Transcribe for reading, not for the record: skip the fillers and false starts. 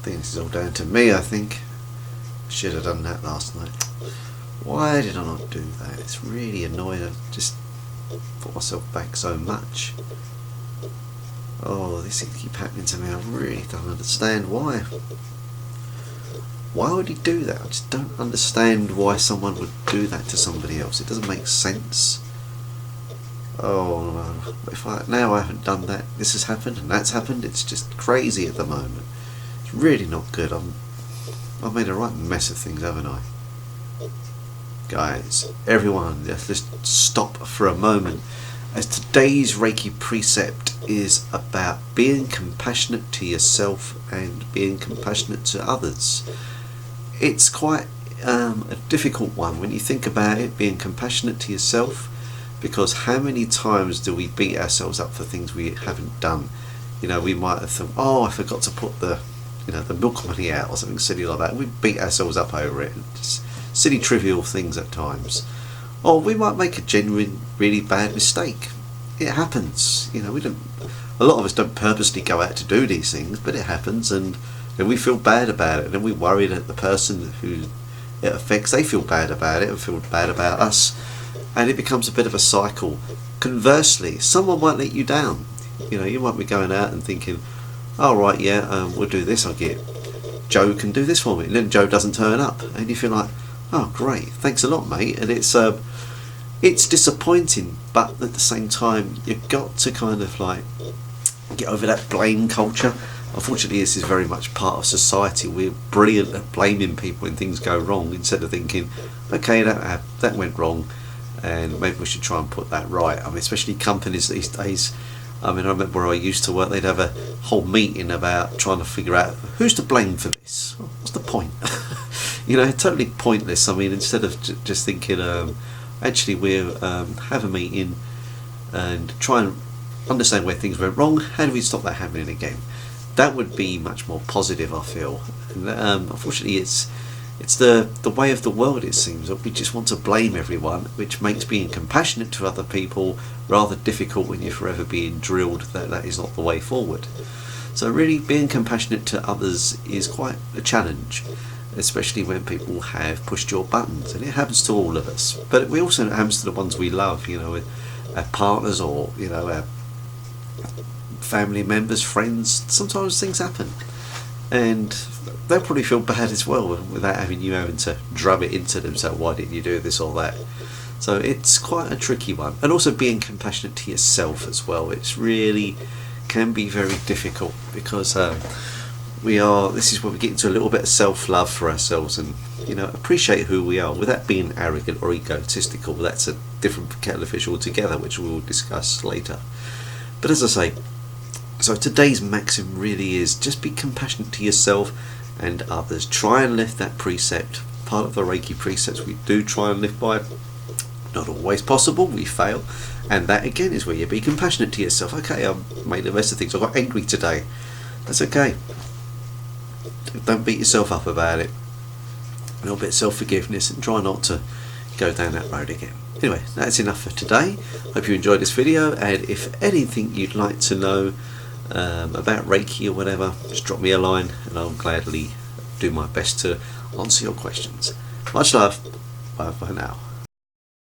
think this is all down to me, I think. Should have done that last night. Why did I not do that? It's really annoying. I just put myself back so much. Oh, this keeps happening to me. I really don't understand why. Why would he do that? I just don't understand why someone would do that to somebody else. It doesn't make sense. Oh, if now I haven't done that, this has happened and that's happened. It's just crazy at the moment. It's really not good. I've made a right mess of things, haven't I? Guys, everyone, let's stop for a moment, as today's Reiki precept is about being compassionate to yourself and being compassionate to others. It's quite a difficult one when you think about it, being compassionate to yourself, because how many times do we beat ourselves up for things we haven't done? You know, we might have thought, oh, I forgot to put the milk money out or something silly like that. We beat ourselves up over it. Just silly trivial things at times. Or we might make a genuine really bad mistake. It happens. You know, a lot of us don't purposely go out to do these things, but it happens, and then we feel bad about it, and then we worry that the person who it affects, they feel bad about it and feel bad about us, and it becomes a bit of a cycle. Conversely, someone might let you down. You know, you might be going out and thinking, oh right, yeah, we'll do this, I'll get Joe can do this for me, and then Joe doesn't turn up, and you feel like, oh great, thanks a lot mate. And it's disappointing, but at the same time you've got to kind of like get over that blame culture. Unfortunately, this is very much part of society. We're brilliant at blaming people when things go wrong, instead of thinking, okay, that went wrong and maybe we should try and put that right. I mean, especially companies these days. I mean, I remember where I used to work, they'd have a whole meeting about trying to figure out who's to blame for this. What's the point? You know, totally pointless. I mean, instead of just thinking, actually we'll have a meeting and try and understand where things went wrong. How do we stop that happening again? That would be much more positive, I feel. And unfortunately, it's the way of the world, it seems, that we just want to blame everyone, which makes being compassionate to other people rather difficult when you're forever being drilled that is not the way forward. So really, being compassionate to others is quite a challenge, especially when people have pushed your buttons, and it happens to all of us. But it also happens to the ones we love, you know, our partners, or you know, our family members, friends. Sometimes things happen, and they'll probably feel bad as well without having to drum it into them. So why didn't you do this or that? So it's quite a tricky one. And also being compassionate to yourself as well. It's really can be very difficult, because this is where we get into a little bit of self-love for ourselves, and you know, appreciate who we are without being arrogant or egotistical. That's a different kettle of fish altogether, which we will discuss later. But as I say, so today's maxim really is just be compassionate to yourself and others. Try and live that precept. Part of the Reiki precepts we do try and live by. Not always possible, we fail, and that again is where you be compassionate to yourself. Okay, I've made the best of things, I got angry today, that's okay. Don't beat yourself up about it. A little bit of self-forgiveness, and try not to go down that road again. Anyway, that's enough for today. Hope you enjoyed this video, and if anything you'd like to know about Reiki or whatever, just drop me a line and I'll gladly do my best to answer your questions. Much love, bye for now.